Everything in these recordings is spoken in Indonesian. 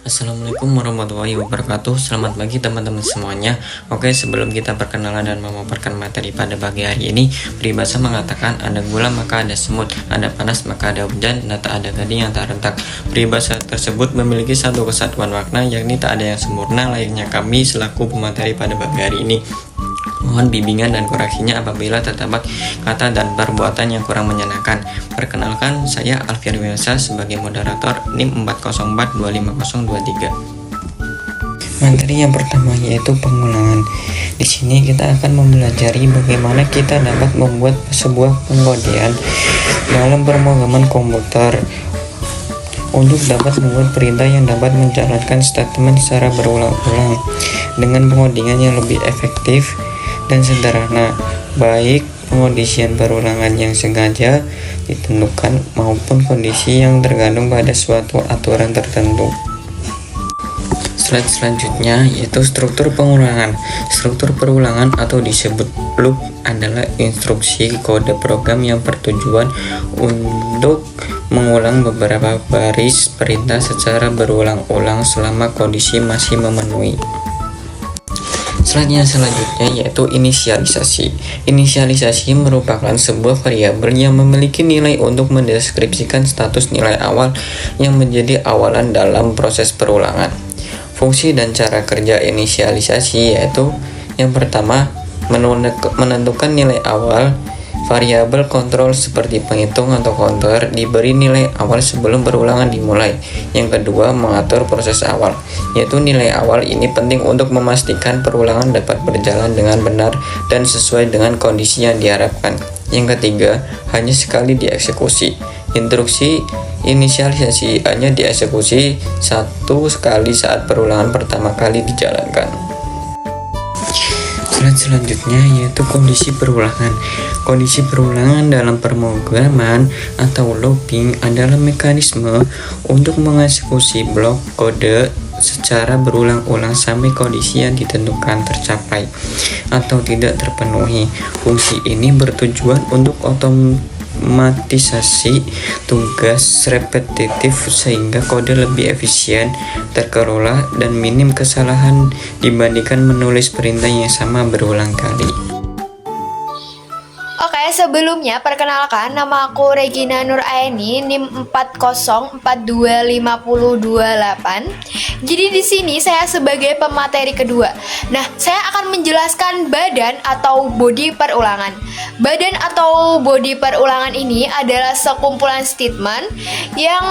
Assalamualaikum warahmatullahi wabarakatuh. Selamat pagi teman-teman semuanya. Oke, sebelum kita perkenalan dan memaparkan materi pada pagi hari ini, peribahasa mengatakan ada gula maka ada semut, ada panas maka ada hujan, dan tak ada gading yang tak rentak. Peribahasa tersebut memiliki satu kesatuan makna, yakni tak ada yang sempurna. Layaknya kami selaku pemateri pada pagi hari ini, mohon bimbingan dan koreksinya apabila terdapat kata dan perbuatan yang kurang menyenangkan. Perkenalkan, saya Alfian Wiasa sebagai moderator NIM 4042503. Materi yang pertama yaitu pengulangan. Di sini kita akan mempelajari bagaimana kita dapat membuat sebuah pengodean dalam pemrograman komputer untuk dapat membuat perintah yang dapat menjalankan statement secara berulang-ulang dengan pengodean yang lebih efektif dan sederhana, baik pengondisian perulangan yang sengaja ditentukan maupun kondisi yang tergantung pada suatu aturan tertentu. Slide selanjutnya yaitu struktur pengulangan. Struktur perulangan atau disebut loop adalah instruksi kode program yang bertujuan untuk mengulang beberapa baris perintah secara berulang-ulang selama kondisi masih memenuhi. Slide selanjutnya yaitu inisialisasi. Inisialisasi merupakan sebuah variabel yang memiliki nilai untuk mendeskripsikan status nilai awal yang menjadi awalan dalam proses perulangan. Fungsi dan cara kerja inisialisasi yaitu yang pertama, menentukan nilai awal. Variabel kontrol seperti penghitung atau counter diberi nilai awal sebelum perulangan dimulai. Yang kedua, mengatur proses awal, yaitu nilai awal ini penting untuk memastikan perulangan dapat berjalan dengan benar dan sesuai dengan kondisi yang diharapkan. Yang ketiga, hanya sekali dieksekusi. Instruksi inisialisasi hanya dieksekusi satu kali saat perulangan pertama kali dijalankan. Slide selanjutnya yaitu kondisi perulangan. Kondisi perulangan dalam pemrograman atau looping adalah mekanisme untuk mengeksekusi blok kode secara berulang-ulang sampai kondisi yang ditentukan tercapai atau tidak terpenuhi. Fungsi ini bertujuan untuk otomatisasi tugas repetitif sehingga kode lebih efisien, terkelola, dan minim kesalahan dibandingkan menulis perintah yang sama berulang kali. Sebelumnya perkenalkan, nama aku Regina Nur Aini, NIM 4042528. Jadi di sini saya sebagai pemateri kedua. Nah, saya akan menjelaskan badan atau bodi perulangan. Badan atau bodi perulangan ini adalah sekumpulan statement yang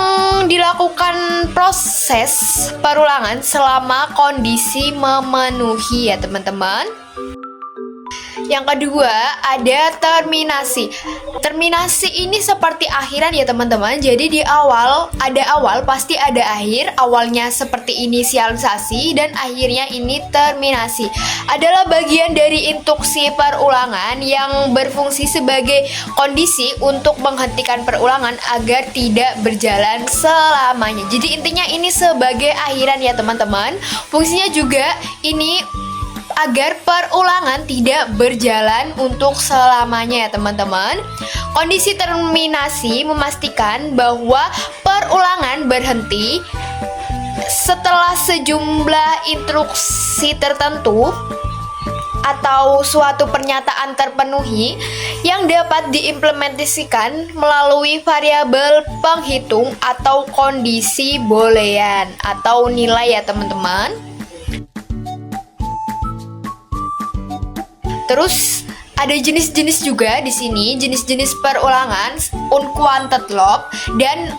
dilakukan proses perulangan selama kondisi memenuhi ya teman-teman. Yang kedua ada terminasi. Terminasi ini seperti akhiran ya teman-teman. Jadi di awal ada awal, pasti ada akhir. Awalnya seperti inisialisasi dan akhirnya ini terminasi. Adalah bagian dari instruksi perulangan yang berfungsi sebagai kondisi untuk menghentikan perulangan agar tidak berjalan selamanya. Jadi intinya ini sebagai akhiran ya teman-teman. Fungsinya juga ini agar perulangan tidak berjalan untuk selamanya ya teman-teman. Kondisi terminasi memastikan bahwa perulangan berhenti setelah sejumlah instruksi tertentu atau suatu pernyataan terpenuhi yang dapat diimplementasikan melalui variabel penghitung atau kondisi boolean atau nilai ya teman-teman. Terus ada jenis-jenis juga di sini, jenis-jenis perulangan unquanted loop dan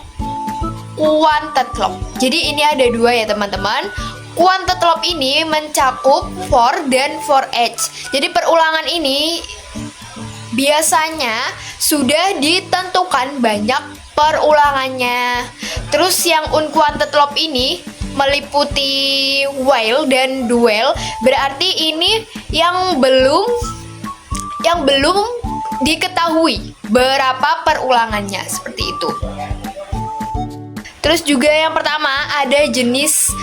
quanted loop. Jadi ini ada dua ya teman-teman. Quanted loop ini mencakup for dan for each. Jadi perulangan ini biasanya sudah ditentukan banyak perulangannya. Terus yang unquanted loop ini meliputi while dan do while, berarti ini yang belum diketahui berapa perulangannya, seperti itu. Terus juga yang pertama ada jenis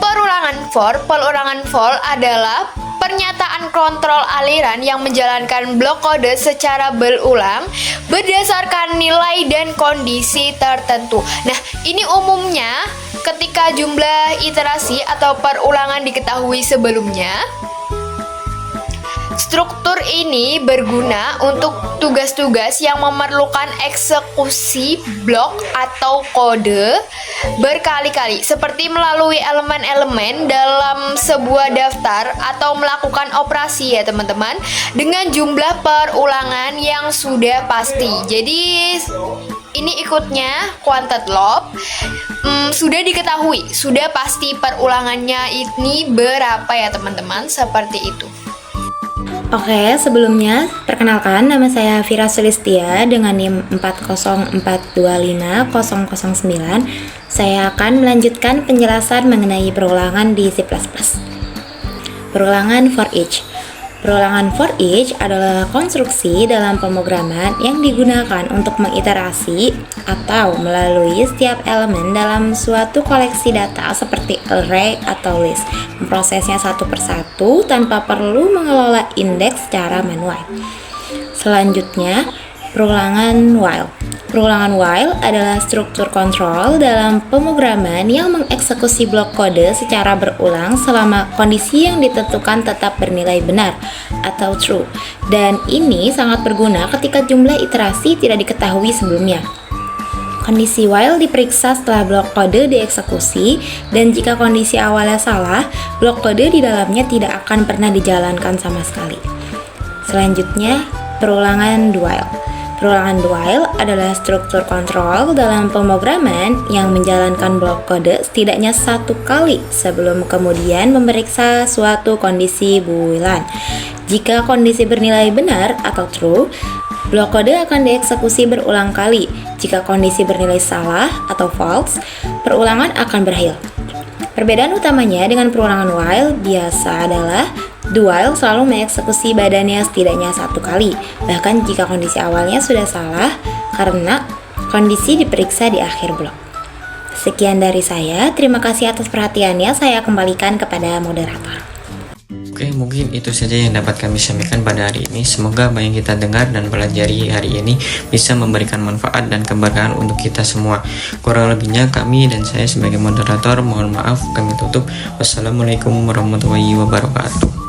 perulangan for. Perulangan for adalah pernyataan kontrol aliran yang menjalankan blok kode secara berulang berdasarkan nilai dan kondisi tertentu. Nah, ini umumnya ketika jumlah iterasi atau perulangan diketahui sebelumnya, struktur ini berguna untuk tugas-tugas yang memerlukan eksekusi blok atau kode berkali-kali, seperti melalui elemen-elemen dalam sebuah daftar atau melakukan operasi ya teman-teman, dengan jumlah perulangan yang sudah pasti. Jadi ini ikutnya quantum loop, sudah diketahui, sudah pasti perulangannya ini berapa ya teman-teman, seperti itu. Oke, sebelumnya perkenalkan, nama saya Vira Sulistia dengan NIM 404250009. Saya akan melanjutkan penjelasan mengenai perulangan di C++. Perulangan for each. Perulangan for each adalah konstruksi dalam pemrograman yang digunakan untuk mengiterasi atau melalui setiap elemen dalam suatu koleksi data seperti array atau list, memprosesnya satu persatu tanpa perlu mengelola indeks secara manual. Selanjutnya, perulangan while. Perulangan while adalah struktur kontrol dalam pemrograman yang mengeksekusi blok kode secara berulang selama kondisi yang ditentukan tetap bernilai benar atau true. Dan ini sangat berguna ketika jumlah iterasi tidak diketahui sebelumnya. Kondisi while diperiksa setelah blok kode dieksekusi, dan jika kondisi awalnya salah, blok kode di dalamnya tidak akan pernah dijalankan sama sekali. Selanjutnya, perulangan do while. Perulangan do while adalah struktur kontrol dalam pemrograman yang menjalankan blok kode setidaknya satu kali sebelum kemudian memeriksa suatu kondisi boolean. Jika kondisi bernilai benar atau true, blok kode akan dieksekusi berulang kali. Jika kondisi bernilai salah atau false, perulangan akan berakhir. Perbedaan utamanya dengan perulangan while biasa adalah do while selalu mengeksekusi badannya setidaknya satu kali, bahkan jika kondisi awalnya sudah salah karena kondisi diperiksa di akhir blok. Sekian dari saya, terima kasih atas perhatiannya, saya kembalikan kepada moderator. Oke, mungkin itu saja yang dapat kami sampaikan pada hari ini. Semoga apa yang kita dengar dan pelajari hari ini bisa memberikan manfaat dan keberkahan untuk kita semua. Kurang lebihnya kami dan saya sebagai moderator mohon maaf, kami tutup. Wassalamualaikum warahmatullahi wabarakatuh.